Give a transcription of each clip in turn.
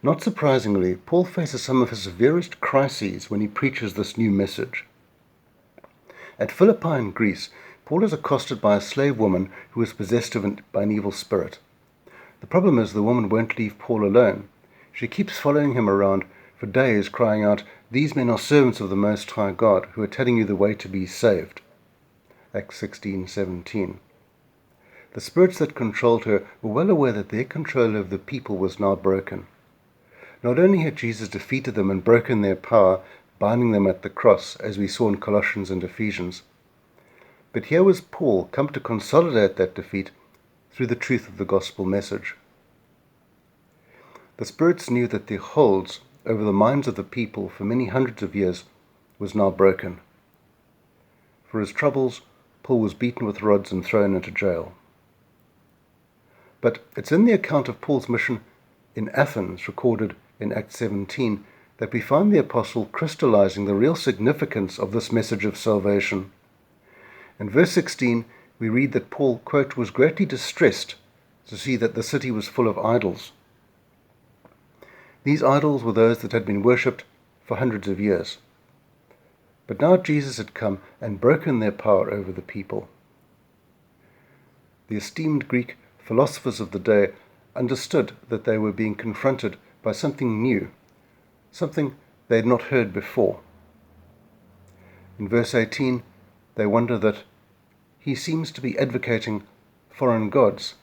Not surprisingly, Paul faces some of his severest crises when he preaches this new message. At Philippi in Greece, Paul is accosted by a slave woman who is possessed by an evil spirit. The problem is the woman won't leave Paul alone. She keeps following him around for days, crying out, "These men are servants of the Most High God, who are telling you the way to be saved." Acts 16:17. The spirits that controlled her were well aware that their control over the people was now broken. Not only had Jesus defeated them and broken their power, binding them at the cross, as we saw in Colossians and Ephesians, but here was Paul come to consolidate that defeat through the truth of the gospel message. The spirits knew that their holds over the minds of the people for many hundreds of years was now broken. For his troubles, Paul was beaten with rods and thrown into jail. But it's in the account of Paul's mission in Athens, recorded in Acts 17, that we find the apostle crystallizing the real significance of this message of salvation. In verse 16, we read that Paul, quote, was greatly distressed to see that the city was full of idols. These idols were those that had been worshipped for hundreds of years. But now Jesus had come and broken their power over the people. The esteemed Greek philosophers of the day understood that they were being confronted by something new, something they had not heard before. In verse 18, they wonder that he seems to be advocating foreign gods.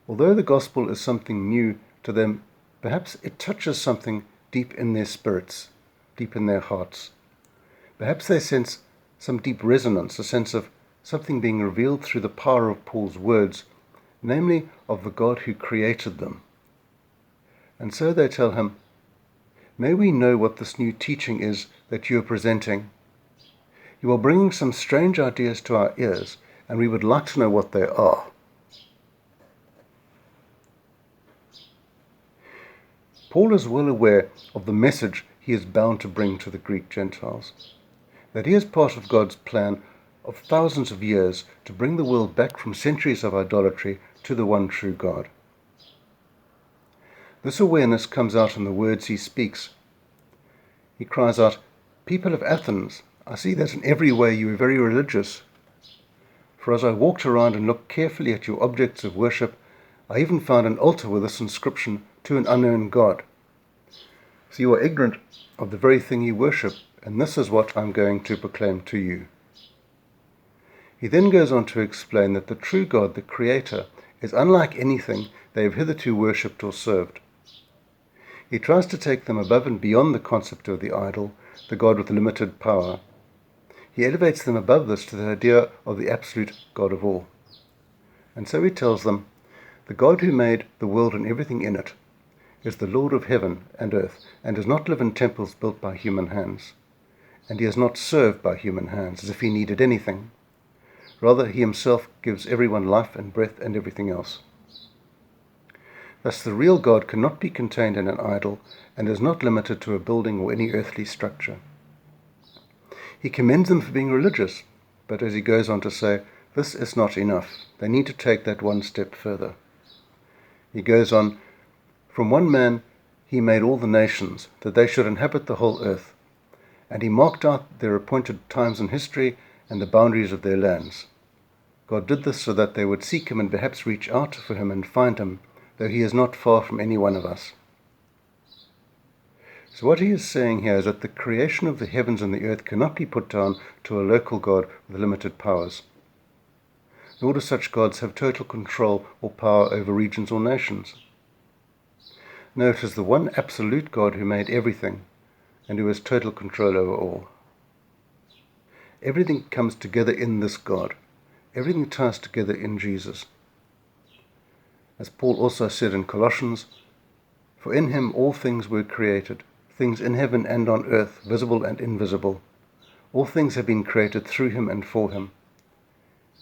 Although the gospel is something new to them, perhaps it touches something deep in their spirits, deep in their hearts. Perhaps they sense some deep resonance, a sense of something being revealed through the power of Paul's words, namely of the God who created them. And so they tell him, "May we know what this new teaching is that you are presenting? You are bringing some strange ideas to our ears, and we would like to know what they are." Paul is well aware of the message he is bound to bring to the Greek Gentiles, that he is part of God's plan of thousands of years to bring the world back from centuries of idolatry to the one true God. This awareness comes out in the words he speaks. He cries out, "People of Athens, I see that in every way you are very religious. For as I walked around and looked carefully at your objects of worship, I even found an altar with this inscription, 'To an unknown God.' So you are ignorant of the very thing you worship, and this is what I am going to proclaim to you." He then goes on to explain that the true God, the Creator, is unlike anything they have hitherto worshipped or served. He tries to take them above and beyond the concept of the idol, the God with limited power. He elevates them above this to the idea of the absolute God of all. And so he tells them, the God who made the world and everything in it is the Lord of heaven and earth, and does not live in temples built by human hands. And he is not served by human hands as if he needed anything. Rather, he himself gives everyone life and breath and everything else. Thus, the real God cannot be contained in an idol and is not limited to a building or any earthly structure. He commends them for being religious, but as he goes on to say, this is not enough. They need to take that one step further. He goes on, "From one man he made all the nations, that they should inhabit the whole earth, and he marked out their appointed times in history and the boundaries of their lands. God did this so that they would seek him and perhaps reach out for him and find him, though he is not far from any one of us." So what he is saying here is that the creation of the heavens and the earth cannot be put down to a local God with limited powers. Nor do such gods have total control or power over regions or nations. No, it is the one absolute God who made everything and who has total control over all. Everything comes together in this God. Everything ties together in Jesus. As Paul also said in Colossians, "For in him all things were created, things in heaven and on earth, visible and invisible. All things have been created through him and for him.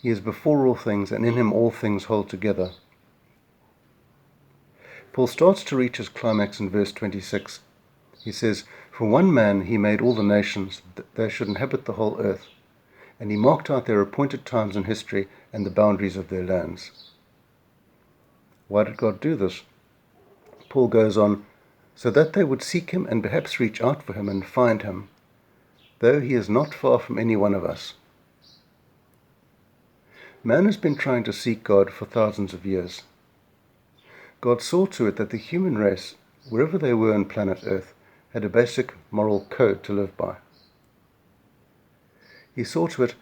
He is before all things, and in him all things hold together." Paul starts to reach his climax in verse 26. He says, "For one man he made all the nations, that they should inhabit the whole earth, and he marked out their appointed times in history and the boundaries of their lands." Why did God do this? Paul goes on, so that they would seek him and perhaps reach out for him and find him, though he is not far from any one of us. Man has been trying to seek God for thousands of years. God saw to it that the human race, wherever they were on planet Earth, had a basic moral code to live by. He saw to it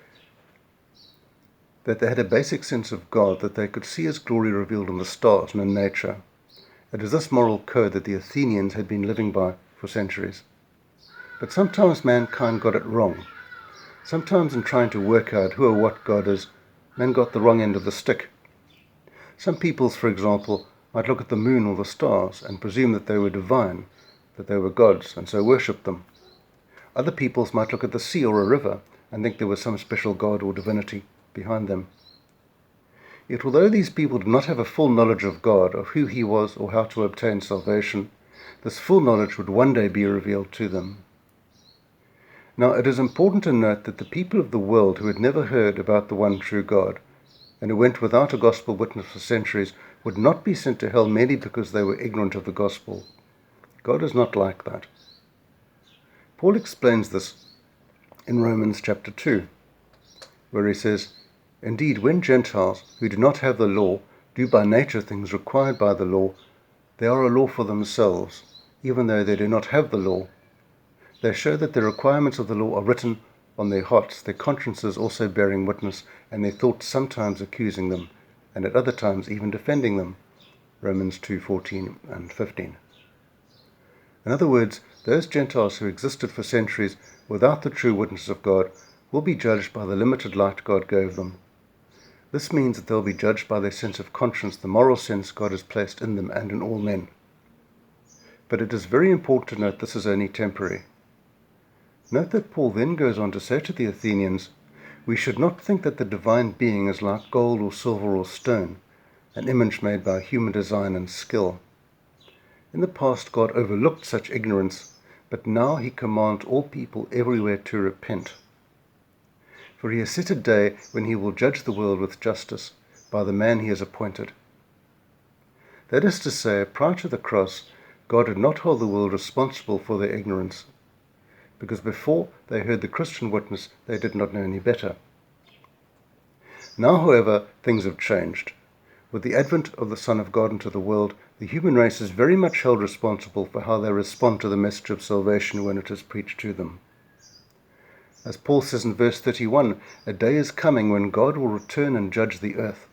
that they had a basic sense of God, that they could see His glory revealed in the stars and in nature. It is this moral code that the Athenians had been living by for centuries. But sometimes mankind got it wrong. Sometimes in trying to work out who or what God is, man got the wrong end of the stick. Some peoples, for example, might look at the moon or the stars and presume that they were divine, that they were gods, and so worship them. Other peoples might look at the sea or a river and think there was some special god or divinity behind them. Yet although these people did not have a full knowledge of God, of who He was or how to obtain salvation, this full knowledge would one day be revealed to them. Now it is important to note that the people of the world who had never heard about the one true God, and who went without a gospel witness for centuries, would not be sent to hell merely because they were ignorant of the gospel. God is not like that. Paul explains this in Romans chapter 2, where he says, "Indeed, when Gentiles, who do not have the law, do by nature things required by the law, they are a law for themselves, even though they do not have the law. They show that the requirements of the law are written on their hearts, their consciences also bearing witness, and their thoughts sometimes accusing them, and at other times even defending them." Romans 2:14 and 15. In other words, those Gentiles who existed for centuries without the true witness of God will be judged by the limited light God gave them. This means that they'll be judged by their sense of conscience, the moral sense God has placed in them and in all men. But it is very important to note this is only temporary. Note that Paul then goes on to say to the Athenians, "We should not think that the divine being is like gold or silver or stone, an image made by human design and skill. In the past God overlooked such ignorance, but now He commands all people everywhere to repent. For He has set a day when He will judge the world with justice by the man He has appointed." That is to say, prior to the cross, God did not hold the world responsible for their ignorance, because before they heard the Christian witness, they did not know any better. Now, however, things have changed. With the advent of the Son of God into the world, the human race is very much held responsible for how they respond to the message of salvation when it is preached to them. As Paul says in verse 31, a day is coming when God will return and judge the earth.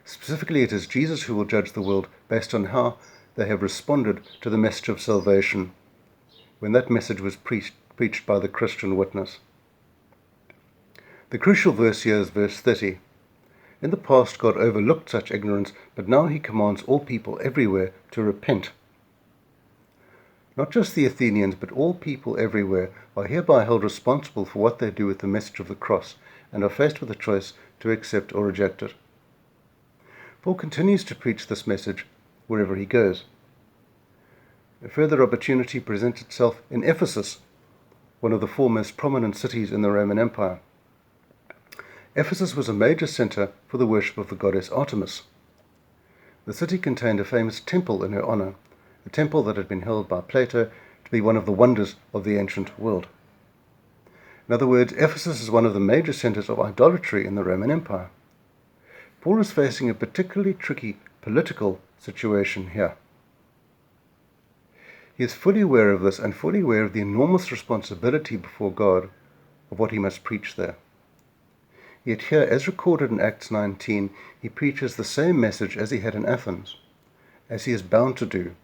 Specifically, it is Jesus who will judge the world based on how they have responded to the message of salvation when that message was preached by the Christian witness. The crucial verse here is verse 30. In the past, God overlooked such ignorance, but now He commands all people everywhere to repent. Not just the Athenians, but all people everywhere are hereby held responsible for what they do with the message of the cross, and are faced with a choice to accept or reject it. Paul continues to preach this message wherever he goes. A further opportunity presents itself in Ephesus, one of the four most prominent cities in the Roman Empire. Ephesus was a major center for the worship of the goddess Artemis. The city contained a famous temple in her honor, a temple that had been held by Plato to be one of the wonders of the ancient world. In other words, Ephesus is one of the major centers of idolatry in the Roman Empire. Paul is facing a particularly tricky political situation here. He is fully aware of this and fully aware of the enormous responsibility before God of what he must preach there. Yet here, as recorded in Acts 19, he preaches the same message as he had in Athens, as he is bound to do,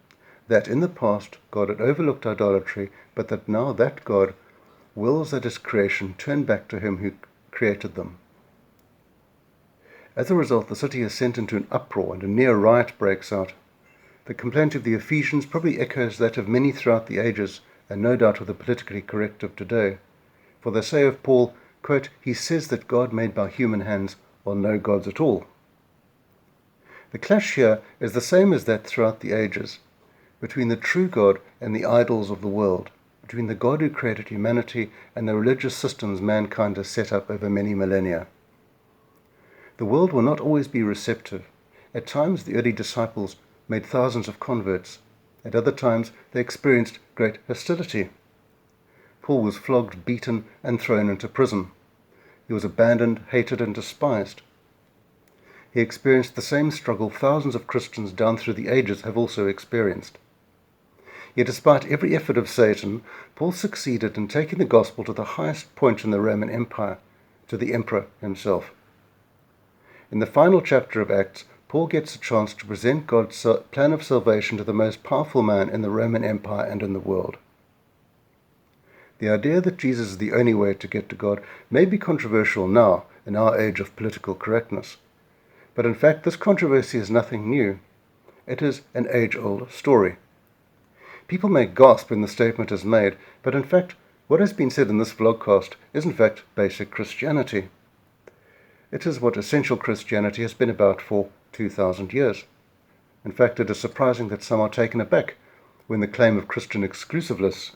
that in the past God had overlooked idolatry, but that now that God wills that his creation turn back to him who created them. As a result, the city is sent into an uproar and a near riot breaks out. The complaint of the Ephesians probably echoes that of many throughout the ages, and no doubt of the politically correct of today. For they say of Paul, quote, "He says that God made by human hands are no gods at all." The clash here is the same as that throughout the ages, between the true God and the idols of the world, between the God who created humanity and the religious systems mankind has set up over many millennia. The world will not always be receptive. At times the early disciples made thousands of converts, At other times they experienced great hostility. Paul was flogged, beaten, and thrown into prison. He was abandoned, hated, and despised. He experienced the same struggle thousands of Christians down through the ages have also experienced. Yet despite every effort of Satan, Paul succeeded in taking the gospel to the highest point in the Roman Empire, to the emperor himself. In the final chapter of Acts, Paul gets a chance to present God's plan of salvation to the most powerful man in the Roman Empire and in the world. The idea that Jesus is the only way to get to God may be controversial now, in our age of political correctness. But in fact, this controversy is nothing new. It is an age-old story. People may gasp when the statement is made, but in fact, what has been said in this vlogcast is in fact basic Christianity. It is what essential Christianity has been about for 2,000 years. In fact, it is surprising that some are taken aback when the claim of Christian exclusiveness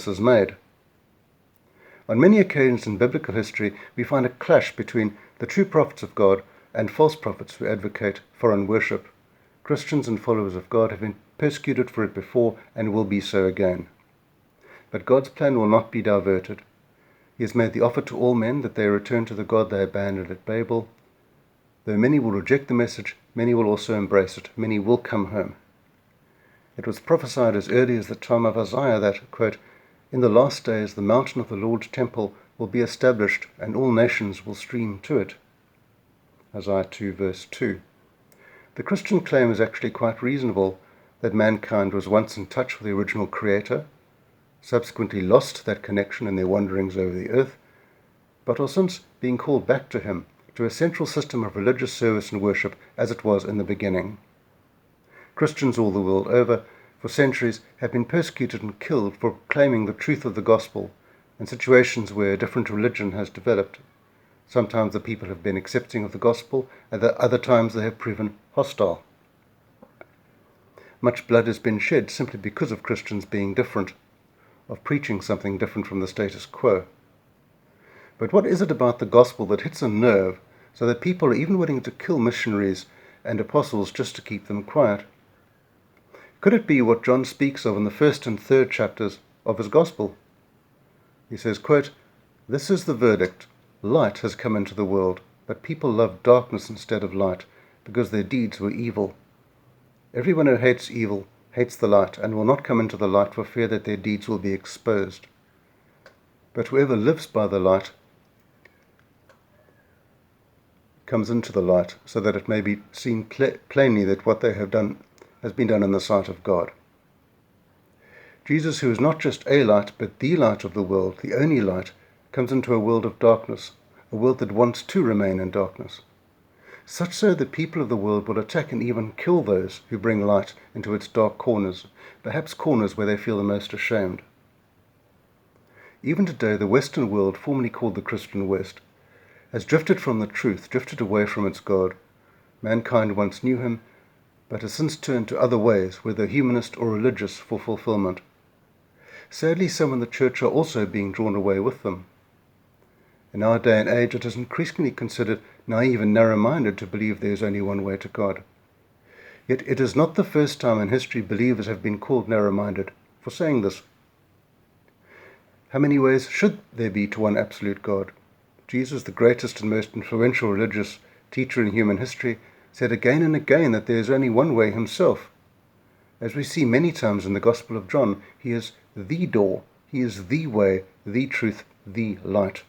is made. On many occasions in biblical history, we find a clash between the true prophets of God and false prophets who advocate foreign worship. Christians and followers of God have been persecuted for it before and will be so again. But God's plan will not be diverted. He has made the offer to all men that they return to the God they abandoned at Babel. Though many will reject the message, many will also embrace it. Many will come home. It was prophesied as early as the time of Isaiah that, quote, "In the last days the mountain of the Lord's temple will be established, and all nations will stream to it." Isaiah 2 verse 2. The Christian claim is actually quite reasonable, that mankind was once in touch with the original Creator, subsequently lost that connection in their wanderings over the earth, but are since being called back to Him, to a central system of religious service and worship as it was in the beginning. Christians all the world over, for centuries, have been persecuted and killed for proclaiming the truth of the gospel in situations where a different religion has developed. Sometimes the people have been accepting of the gospel, and at other times they have proven hostile. Much blood has been shed simply because of Christians being different, of preaching something different from the status quo. But what is it about the gospel that hits a nerve so that people are even willing to kill missionaries and apostles just to keep them quiet? Could it be what John speaks of in the 1st and 3rd chapters of his gospel? He says, quote, "This is the verdict. Light has come into the world, but people loved darkness instead of light, because their deeds were evil. Everyone who hates evil hates the light, and will not come into the light for fear that their deeds will be exposed. But whoever lives by the light comes into the light, so that it may be seen plainly that what they have done has been done in the sight of God." Jesus, who is not just a light, but the light of the world, the only light, comes into a world of darkness, a world that wants to remain in darkness. Such so that people of the world will attack and even kill those who bring light into its dark corners, perhaps corners where they feel the most ashamed. Even today, the Western world, formerly called the Christian West, has drifted from the truth, drifted away from its God. Mankind once knew Him, but has since turned to other ways, whether humanist or religious, for fulfillment. Sadly, some in the church are also being drawn away with them. In our day and age, it is increasingly considered naive and narrow-minded to believe there is only one way to God. Yet it is not the first time in history believers have been called narrow-minded for saying this. How many ways should there be to one absolute God? Jesus, the greatest and most influential religious teacher in human history, said again and again that there is only one way Himself. As we see many times in the Gospel of John, He is the door, He is the way, the truth, the light.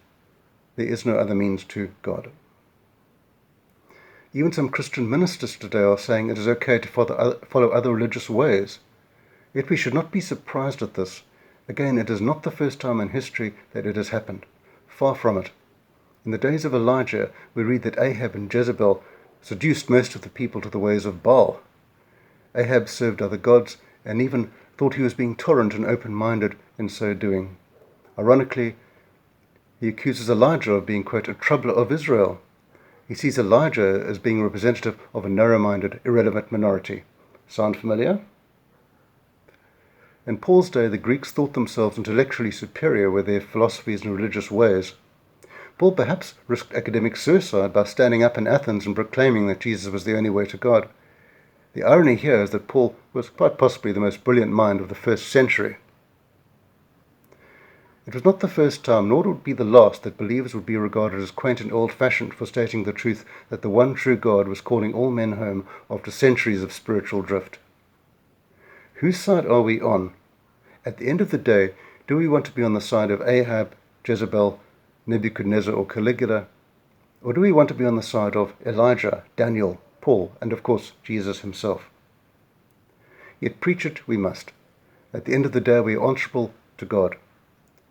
There is no other means to God. Even some Christian ministers today are saying it is okay to follow other religious ways. Yet we should not be surprised at this. Again, it is not the first time in history that it has happened. Far from it. In the days of Elijah, we read that Ahab and Jezebel seduced most of the people to the ways of Baal. Ahab served other gods and even thought he was being tolerant and open-minded in so doing. Ironically, he accuses Elijah of being, quote, a troubler of Israel. He sees Elijah as being representative of a narrow-minded, irrelevant minority. Sound familiar? In Paul's day, the Greeks thought themselves intellectually superior with their philosophies and religious ways. Paul perhaps risked academic suicide by standing up in Athens and proclaiming that Jesus was the only way to God. The irony here is that Paul was quite possibly the most brilliant mind of the first century. It was not the first time, nor would it be the last, that believers would be regarded as quaint and old-fashioned for stating the truth that the one true God was calling all men home after centuries of spiritual drift. Whose side are we on? At the end of the day, do we want to be on the side of Ahab, Jezebel, Nebuchadnezzar, or Caligula? Or do we want to be on the side of Elijah, Daniel, Paul, and of course Jesus himself? Yet preach it we must. At the end of the day we are answerable to God,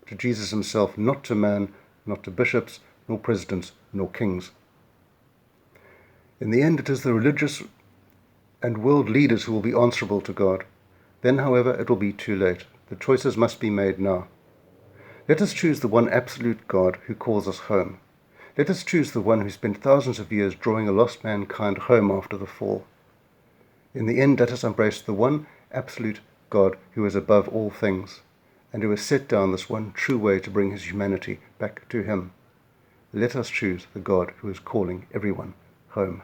to Jesus himself, not to man, not to bishops, nor presidents, nor kings. In the end it is the religious and world leaders who will be answerable to God. Then, however, it will be too late. The choices must be made now. Let us choose the one absolute God who calls us home. Let us choose the one who spent thousands of years drawing a lost mankind home after the fall. In the end, let us embrace the one absolute God who is above all things, and who has set down this one true way to bring his humanity back to him. Let us choose the God who is calling everyone home.